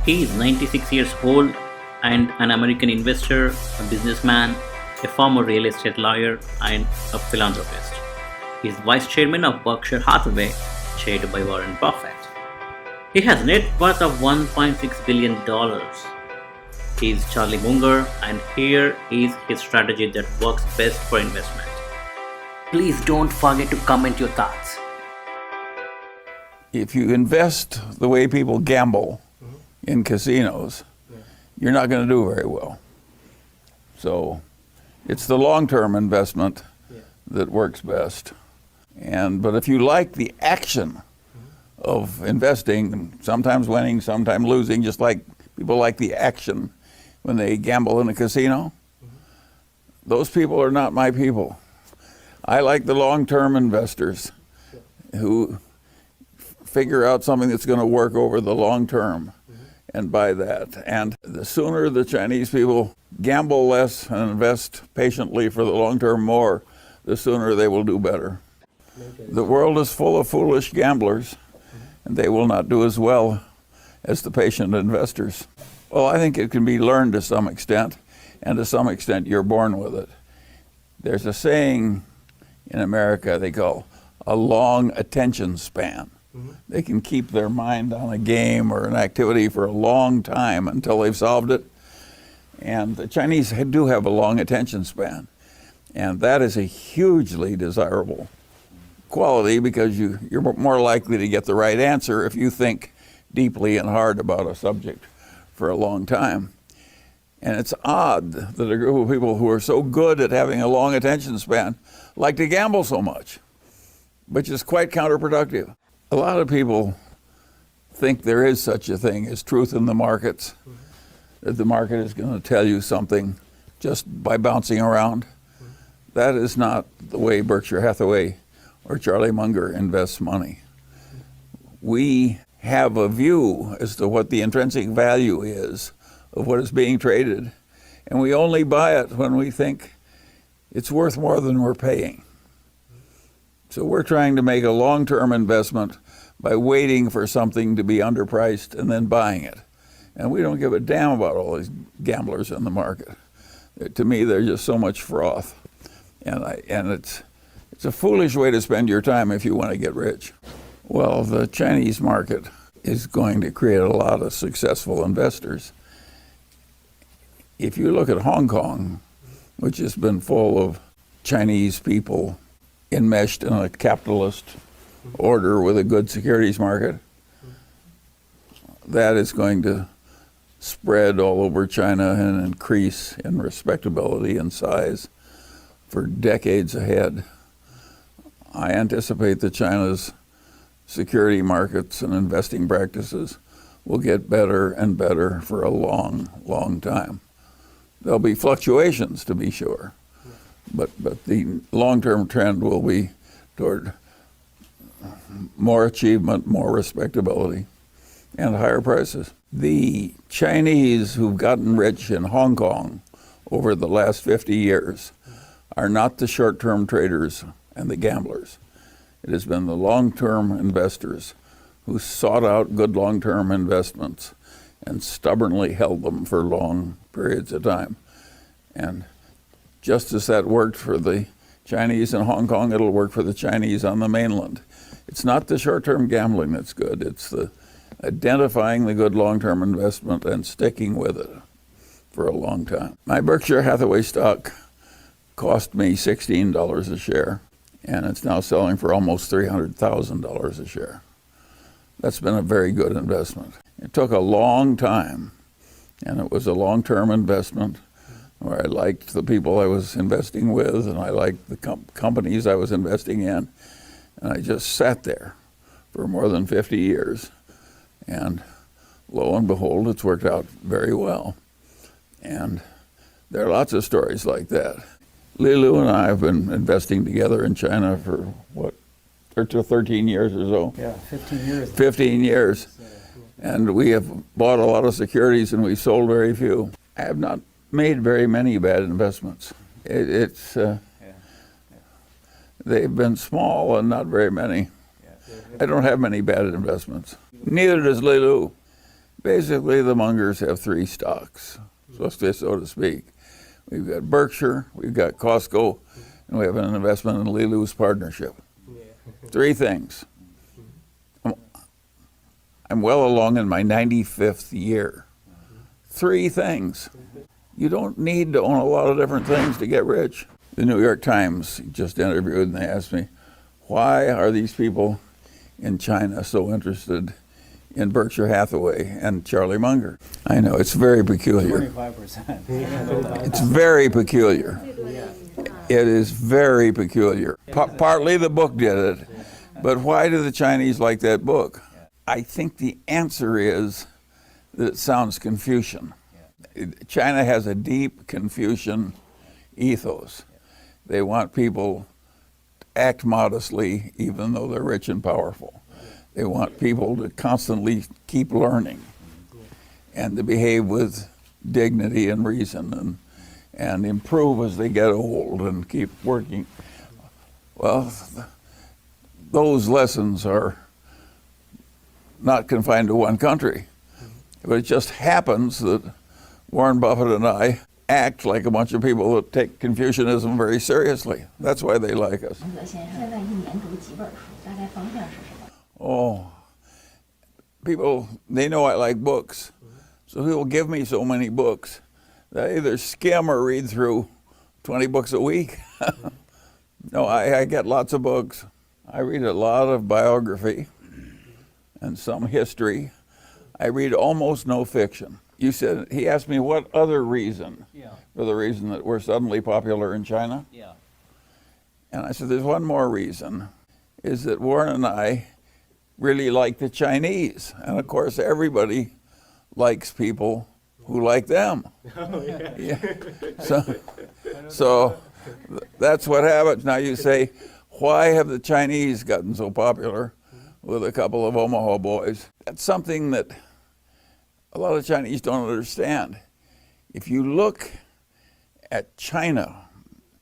He is 96 years old and an American investor, a businessman, a former real estate lawyer, and a philanthropist. He is vice chairman of Berkshire Hathaway, chaired by Warren Buffett. He has net worth of $1.6 billion. He is Charlie Munger, and here is his strategy that works best for investment. Please don't forget to comment your thoughts. If you invest the way people gamble in casinos, you're not going to do very well. So it's the long-term investment that works best. But if you like the action of investing, sometimes winning, sometimes losing, just like people like the action when they gamble in a casino, those people are not my people. I like the long-term investors who figure out something that's going to work over the long term and buy that. And the sooner the Chinese people gamble less and invest patiently for the long term more, the sooner they will do better. The world is full of foolish gamblers, and they will not do as well as the patient investors. Well, I think it can be learned to some extent, and to some extent you're born with it. There's a saying in America they call a long attention span. They can keep their mind on a game or an activity for a long time until they've solved it. And the Chinese do have a long attention span. And that is a hugely desirable quality because you're more likely to get the right answer if you think deeply and hard about a subject for a long time. And it's odd that a group of people who are so good at having a long attention span like to gamble so much, which is quite counterproductive. A lot of people think there is such a thing as truth in the markets, that the market is going to tell you something just by bouncing around. That is not the way Berkshire Hathaway or Charlie Munger invests money. We have a view as to what the intrinsic value is of what is being traded, and we only buy it when we think it's worth more than we're paying. So we're trying to make a long-term investment by waiting for something to be underpriced and then buying it. And we don't give a damn about all these gamblers in the market. To me, they're just so much froth. And it's a foolish way to spend your time if you want to get rich. Well, the Chinese market is going to create a lot of successful investors. If you look at Hong Kong, which has been full of Chinese people enmeshed in a capitalist order with a good securities market, that is going to spread all over China and increase in respectability and size for decades ahead. I anticipate that China's security markets and investing practices will get better and better for a long, long time. There'll be fluctuations, to be sure. But the long-term trend will be toward more achievement, more respectability, and higher prices. The Chinese who've gotten rich in Hong Kong over the last 50 years are not the short-term traders and the gamblers. It has been the long-term investors who sought out good long-term investments and stubbornly held them for long periods of time. And just as that worked for the Chinese in Hong Kong, it'll work for the Chinese on the mainland. It's not the short-term gambling that's good. It's the identifying the good long-term investment and sticking with it for a long time. My Berkshire Hathaway stock cost me $16 a share, and it's now selling for almost $300,000 a share. That's been a very good investment. It took a long time, and it was a long-term investment where I liked the people I was investing with, and I liked the companies I was investing in. And I just sat there for more than 50 years. And lo and behold, it's worked out very well. And there are lots of stories like that. Lilu and I have been investing together in China for, 13 years or so? Yeah, 15 years. 15 years. And we have bought a lot of securities and we sold very few. I have not made very many bad investments. They've been small and not very many. I don't have many bad investments. Neither does Lilu. Basically, the Mungers have three stocks, so to speak. We've got Berkshire, we've got Costco, and we have an investment in Lilu's partnership. Three things. I'm well along in my 95th year. Three things. You don't need to own a lot of different things to get rich. The New York Times just interviewed and they asked me, why are these people in China so interested in Berkshire Hathaway and Charlie Munger? I know, it's very peculiar. 25%. It's very peculiar. It is very peculiar. Partly the book did it, but why do the Chinese like that book? I think the answer is that it sounds Confucian. China has a deep Confucian ethos. They want people to act modestly even though they're rich and powerful. They want people to constantly keep learning and to behave with dignity and reason and improve as they get old and keep working. Well, those lessons are not confined to one country. But it just happens that Warren Buffett and I act like a bunch of people that take Confucianism very seriously. That's why they like us. Oh, people, they know I like books. So people give me so many books that I either skim or read through 20 books a week. No, I get lots of books. I read a lot of biography and some history. I read almost no fiction. You said, he asked me what other reason for the reason that we're suddenly popular in China? Yeah. And I said, there's one more reason, is that Warren and I really like the Chinese. And of course, everybody likes people who like them. Oh, yeah. Yeah. So that's what happens. Now you say, why have the Chinese gotten so popular with a couple of Omaha boys? That's something that a lot of Chinese don't understand. If you look at China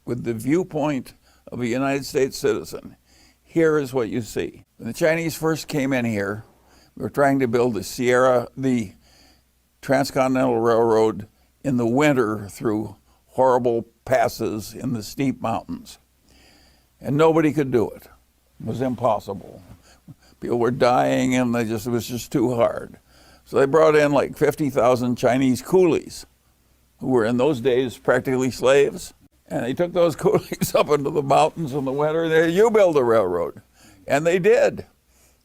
with the viewpoint of a United States citizen, here is what you see. When the Chinese first came in here, we were trying to build the Transcontinental Railroad in the winter through horrible passes in the steep mountains. And nobody could do it. It was impossible. People were dying and it was just too hard. So they brought in like 50,000 Chinese coolies who were in those days practically slaves. And they took those coolies up into the mountains in the winter and they said, you build a railroad. And they did.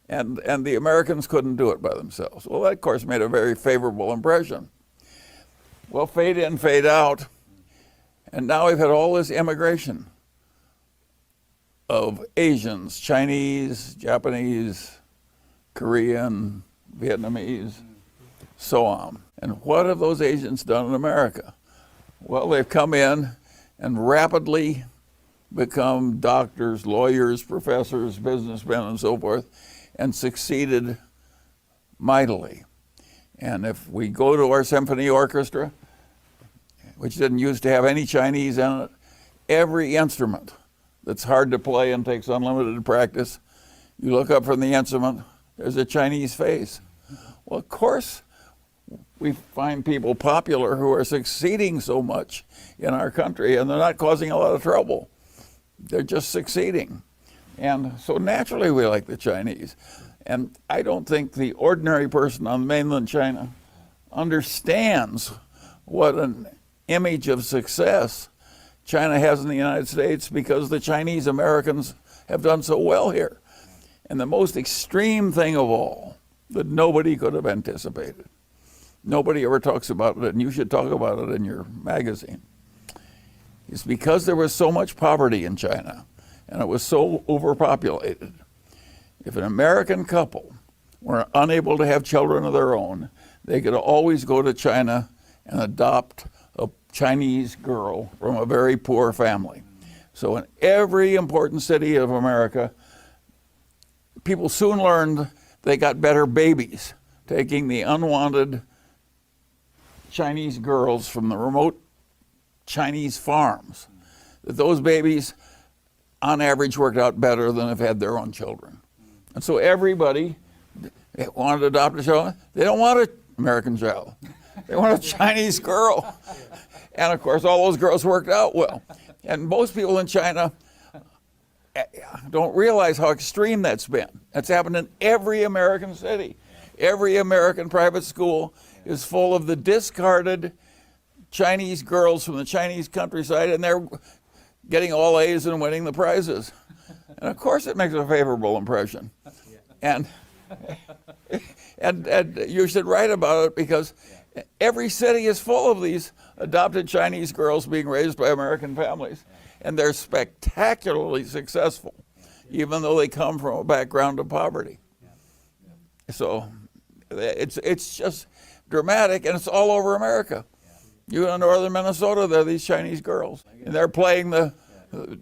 And the Americans couldn't do it by themselves. Well, that of course made a very favorable impression. Well, fade in, fade out. And now we've had all this immigration of Asians, Chinese, Japanese, Korean, Vietnamese, so on. And what have those Asians done in America? Well, they've come in and rapidly become doctors, lawyers, professors, businessmen, and so forth, and succeeded mightily. And if we go to our symphony orchestra, which didn't used to have any Chinese in it, every instrument that's hard to play and takes unlimited practice, you look up from the instrument, there's a Chinese face. Well, of course, we find people popular who are succeeding so much in our country, and they're not causing a lot of trouble. They're just succeeding. And so naturally we like the Chinese. And I don't think the ordinary person on mainland China understands what an image of success China has in the United States because the Chinese Americans have done so well here. And the most extreme thing of all that nobody could have anticipated, nobody ever talks about it, and you should talk about it in your magazine, is because there was so much poverty in China and it was so overpopulated. If an American couple were unable to have children of their own, they could always go to China and adopt a Chinese girl from a very poor family. So in every important city of America, people soon learned they got better babies, taking the unwanted Chinese girls from the remote Chinese farms. That those babies, on average, worked out better than if had their own children. And so everybody wanted to adopt a child. They don't want American child. They want a Chinese girl. And of course, all those girls worked out well. And most people in China don't realize how extreme that's been. That's happened in every American city. Every American private school is full of the discarded Chinese girls from the Chinese countryside, and they're getting all A's and winning the prizes. And of course it makes a favorable impression. And you should write about it, because every city is full of these adopted Chinese girls being raised by American families. And they're spectacularly successful, even though they come from a background of poverty. So it's just dramatic, and it's all over America. You in northern Minnesota, there are these Chinese girls, and they're playing the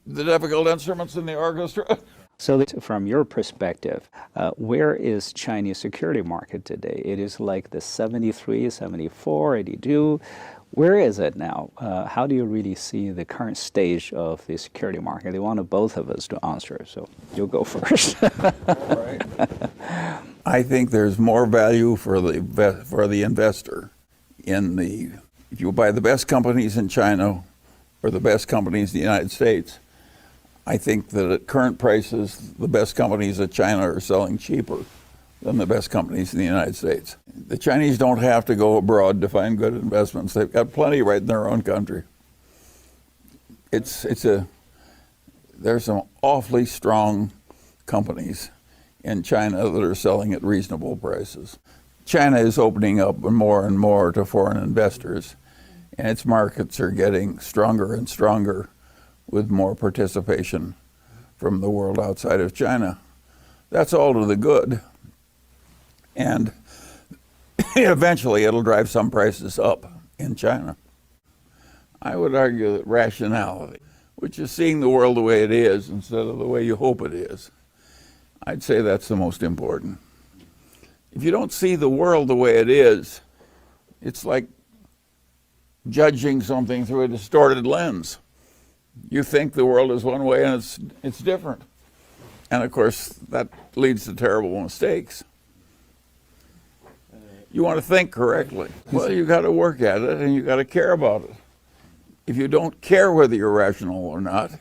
difficult instruments in the orchestra. So from your perspective, where is Chinese security market today? It is like the 73, 74, 82. Where is it now? How do you really see the current stage of the security market? They wanted both of us to answer, so you'll go first. Right. I think there's more value for the investor if you buy the best companies in China or the best companies in the United States. I think that at current prices, the best companies in China are selling cheaper than the best companies in the United States. The Chinese don't have to go abroad to find good investments. They've got plenty right in their own country. There's some awfully strong companies in China that are selling at reasonable prices. China is opening up more and more to foreign investors, and its markets are getting stronger and stronger with more participation from the world outside of China. That's all to the good. And eventually it'll drive some prices up in China. I would argue that rationality, which is seeing the world the way it is instead of the way you hope it is, I'd say that's the most important. If you don't see the world the way it is, it's like judging something through a distorted lens. You think the world is one way and it's different. And of course, that leads to terrible mistakes. You want to think correctly. Well, you got to work at it, and you got to care about it. If you don't care whether you're rational or not,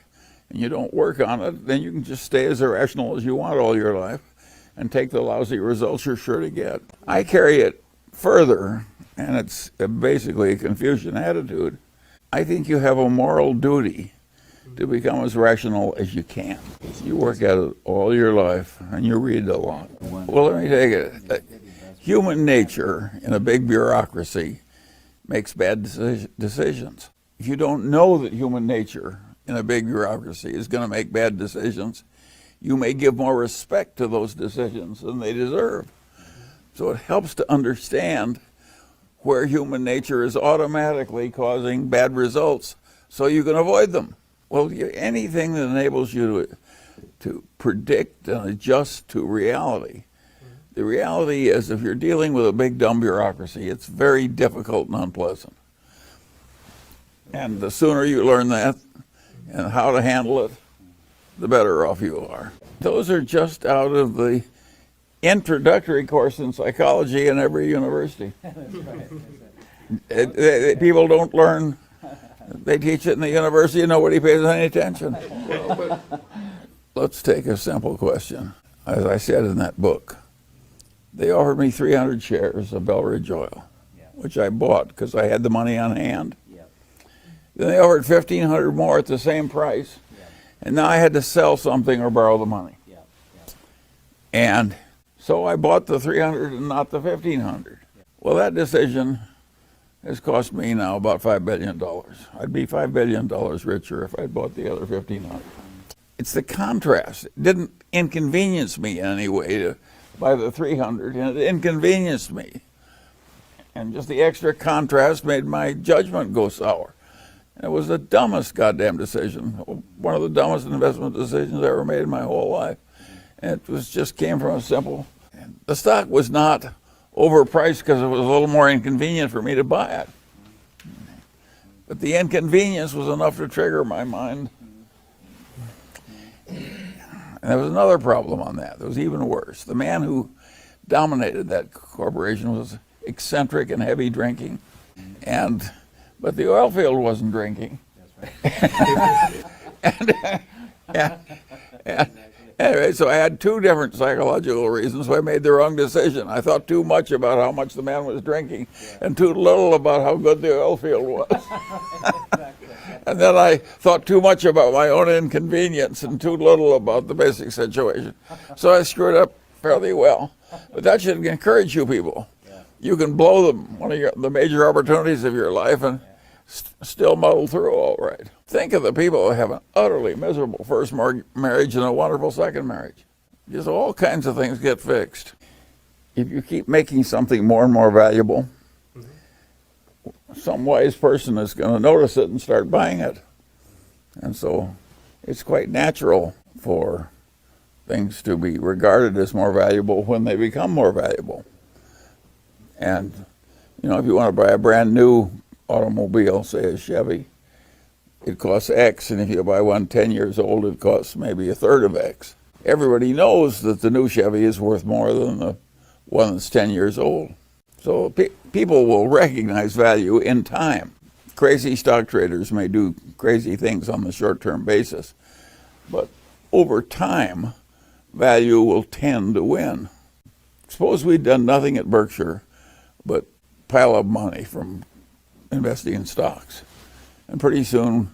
and you don't work on it, then you can just stay as irrational as you want all your life and take the lousy results you're sure to get. I carry it further, and it's basically a Confucian attitude. I think you have a moral duty to become as rational as you can. You work at it all your life, and you read a lot. Well, let me take it. Human nature in a big bureaucracy makes bad decisions. If you don't know that human nature in a big bureaucracy is going to make bad decisions, you may give more respect to those decisions than they deserve. So it helps to understand where human nature is automatically causing bad results so you can avoid them. Well, anything that enables you to predict and adjust to reality. The reality is, if you're dealing with a big, dumb bureaucracy, it's very difficult and unpleasant. And the sooner you learn that and how to handle it, the better off you are. Those are just out of the introductory course in psychology in every university. People don't learn. They teach it in the university and nobody pays any attention. Well, but let's take a simple question. As I said in that book, they offered me 300 shares of Belridge Oil, which I bought because I had the money on hand. Then they offered 1,500 more at the same price, and now I had to sell something or borrow the money. And so I bought the 300 and not the 1,500. Well, that decision has cost me now about $5 billion. I'd be $5 billion richer if I'd bought the other 1,500. It's the contrast. It didn't inconvenience me in any way to buy the 300, and it inconvenienced me. And just the extra contrast made my judgment go sour. And it was the dumbest goddamn decision, one of the dumbest investment decisions I ever made in my whole life. And it just came from a simple, the stock was not overpriced because it was a little more inconvenient for me to buy it. But the inconvenience was enough to trigger my mind. And there was another problem on that. It was even worse. The man who dominated that corporation was eccentric and heavy drinking, but the oil field wasn't drinking. and anyway, so I had two different psychological reasons why I made the wrong decision. I thought too much about how much the man was drinking, and too little about how good the oil field was. And then I thought too much about my own inconvenience and too little about the basic situation. So I screwed up fairly well. But that should encourage you people. You can blow them, one of the major opportunities of your life, and still muddle through all right. Think of the people who have an utterly miserable first marriage and a wonderful second marriage. Just all kinds of things get fixed. If you keep making something more and more valuable, some wise person is going to notice it and start buying it. And so it's quite natural for things to be regarded as more valuable when they become more valuable. And, if you want to buy a brand new automobile, say a Chevy, it costs X, and if you buy one 10 years old, it costs maybe a third of X. Everybody knows that the new Chevy is worth more than the one that's 10 years old. So people will recognize value in time. Crazy stock traders may do crazy things on the short-term basis, but over time, value will tend to win. Suppose we'd done nothing at Berkshire but pile up money from investing in stocks. And pretty soon,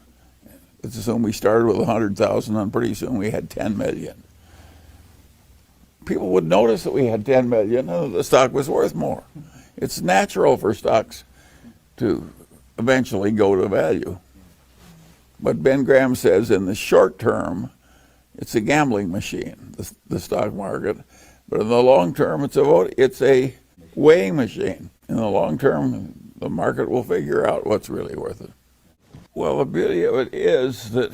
let's assume we started with 100,000, and pretty soon we had 10 million. People would notice that we had 10 million and the stock was worth more. It's natural for stocks to eventually go to value. But Ben Graham says in the short term, it's a gambling machine, the stock market. But in the long term, it's a weighing machine. In the long term, the market will figure out what's really worth it. Well, the beauty of it is that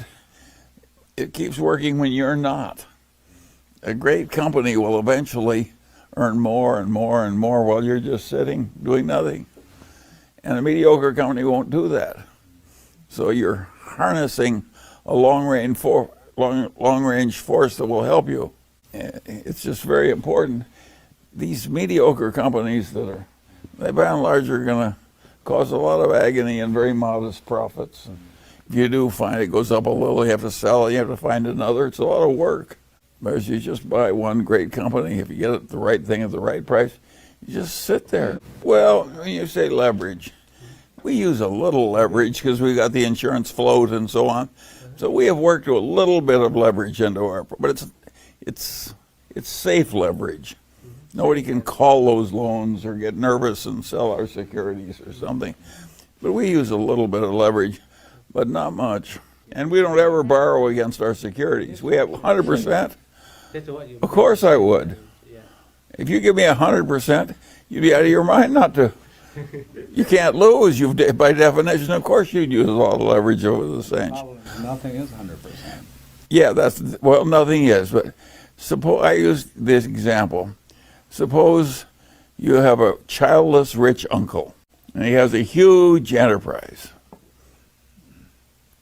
it keeps working when you're not. A great company will eventually earn more and more and more while you're just sitting doing nothing. And a mediocre company won't do that. So you're harnessing a long-range force that will help you. It's just very important. These mediocre companies they by and large are going to cause a lot of agony and very modest profits. If you do find it goes up a little, you have to sell it, you have to find another. It's a lot of work. Whereas you just buy one great company, if you get it the right thing at the right price, you just sit there. Well, when you say leverage, we use a little leverage because we got the insurance float and so on. So we have worked a little bit of leverage into our, but it's safe leverage. Nobody can call those loans or get nervous and sell our securities or something. But we use a little bit of leverage, but not much. And we don't ever borrow against our securities. We have 100%. Of course I would. If you give me 100%, you'd be out of your mind not to. You can't lose. By definition, of course, you'd use all the leverage over the cinch. Nothing is 100%. Yeah, nothing is. But suppose I use this example. Suppose you have a childless rich uncle, and he has a huge enterprise,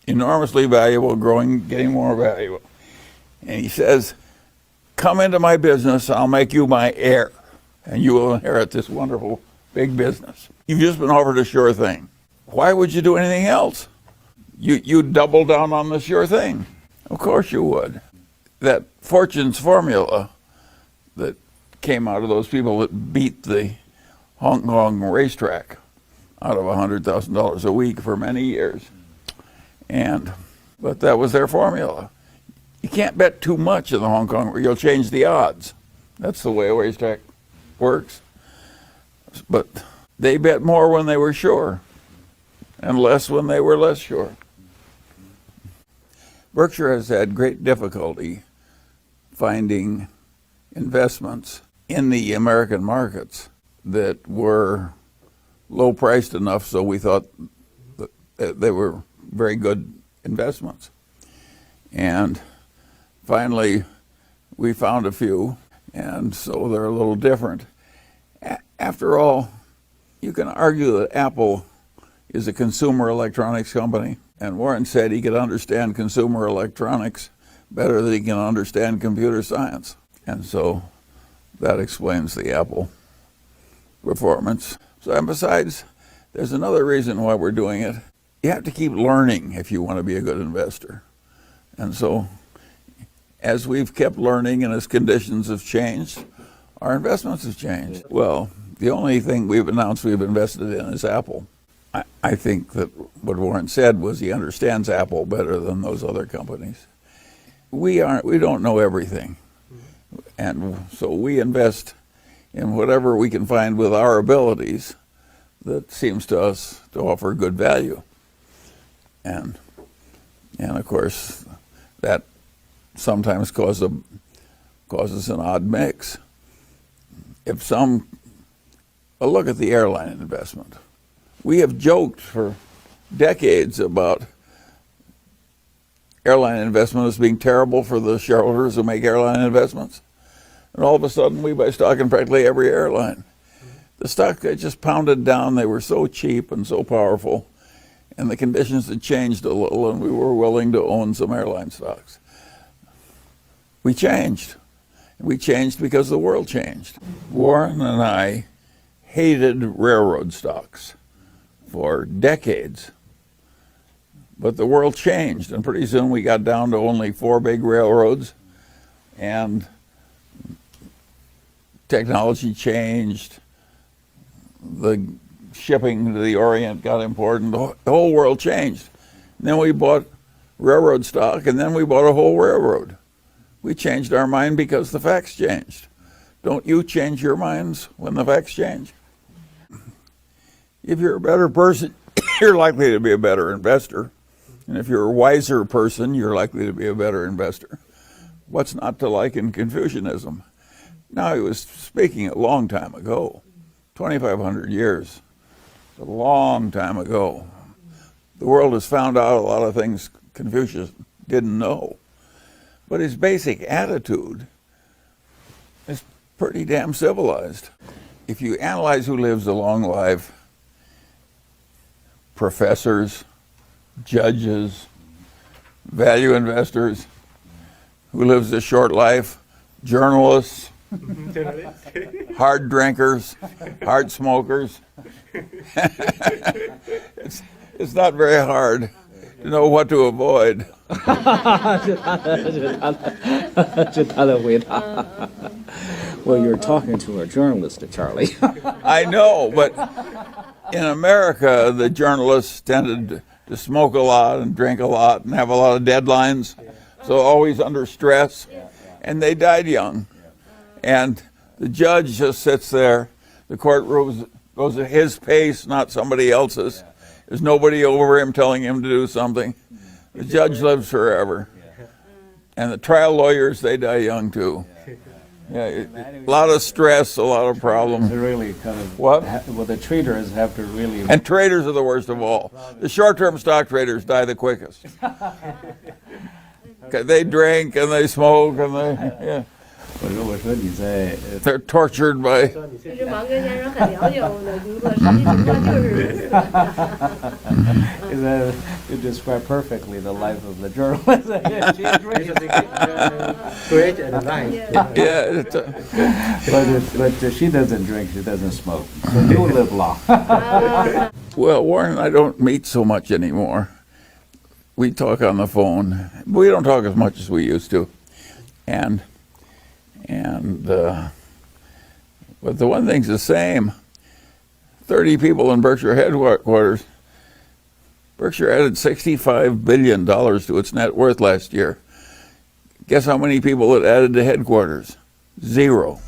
enormously valuable, growing, getting more valuable. And he says, "Come into my business, I'll make you my heir, and you will inherit this wonderful big business." You've just been offered a sure thing. Why would you do anything else? You'd double down on the sure thing. Of course you would. That Fortune's formula that came out of those people that beat the Hong Kong racetrack out of $100,000 a week for many years. But that was their formula. You can't bet too much in the Hong Kong, or you'll change the odds. That's the way a racetrack works. But they bet more when they were sure, and less when they were less sure. Berkshire has had great difficulty finding investments in the American markets that were low priced enough so we thought that they were very good investments. And finally, we found a few, and so they're a little different. After all, you can argue that Apple is a consumer electronics company, and Warren said he could understand consumer electronics better than he can understand computer science. And so that explains the Apple performance. So, and besides, there's another reason why we're doing it. You have to keep learning if you want to be a good investor. And so, as we've kept learning and as conditions have changed, our investments have changed. Well, the only thing we've announced we've invested in is Apple. I think that what Warren said was he understands Apple better than those other companies. We don't know everything. And so we invest in whatever we can find with our abilities that seems to us to offer good value. And of course, that sometimes causes an odd mix. Look at the airline investment. We have joked for decades about airline investment as being terrible for the shareholders who make airline investments. And all of a sudden, we buy stock in practically every airline. The stock got just pounded down. They were so cheap and so powerful. And the conditions had changed a little, and we were willing to own some airline stocks. We changed. We changed because the world changed. Warren and I hated railroad stocks for decades. But the world changed, and pretty soon we got down to only 4 big railroads, and technology changed. The shipping to the Orient got important. The whole world changed. And then we bought railroad stock, and then we bought a whole railroad. We changed our mind because the facts changed. Don't you change your minds when the facts change? If you're a better person, you're likely to be a better investor. And if you're a wiser person, you're likely to be a better investor. What's not to like in Confucianism? Now, he was speaking a long time ago, 2,500 years, a long time ago. The world has found out a lot of things Confucius didn't know. But his basic attitude is pretty damn civilized. If you analyze who lives a long life, professors, judges, value investors, who lives a short life, journalists, hard drinkers, hard smokers. It's not very hard to know what to avoid. Well, you're talking to a journalist, Charlie. I know, but in America, the journalists tended to smoke a lot and drink a lot and have a lot of deadlines, so always under stress, and they died young. And the judge just sits there. The courtroom goes at his pace, not somebody else's. There's nobody over him telling him to do something. The judge lives forever. And the trial lawyers, they die young too. Yeah, a lot of stress, a lot of problems. Really kind of What? Well, the traders have to really. And traders are the worst of all. The short-term stock traders die the quickest. They drink and they smoke and they, 我说你在 they're tortured by. 其实芒格先生很了解我们的工作，实际情况就是。You describe perfectly the life of the journalist. Great advice. Yeah, but she doesn't drink, she doesn't smoke. So you live long. well, Warren and I don't meet so much anymore. We talk on the phone. We don't talk as much as we used to. But the one thing's the same. 30 people in Berkshire headquarters. Berkshire added $65 billion to its net worth last year. Guess how many people it added to headquarters? 0.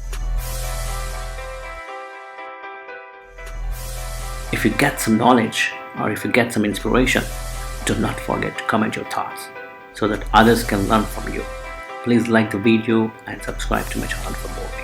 If you get some knowledge or if you get some inspiration, do not forget to comment your thoughts so that others can learn from you. Please like the video and subscribe to my channel for more.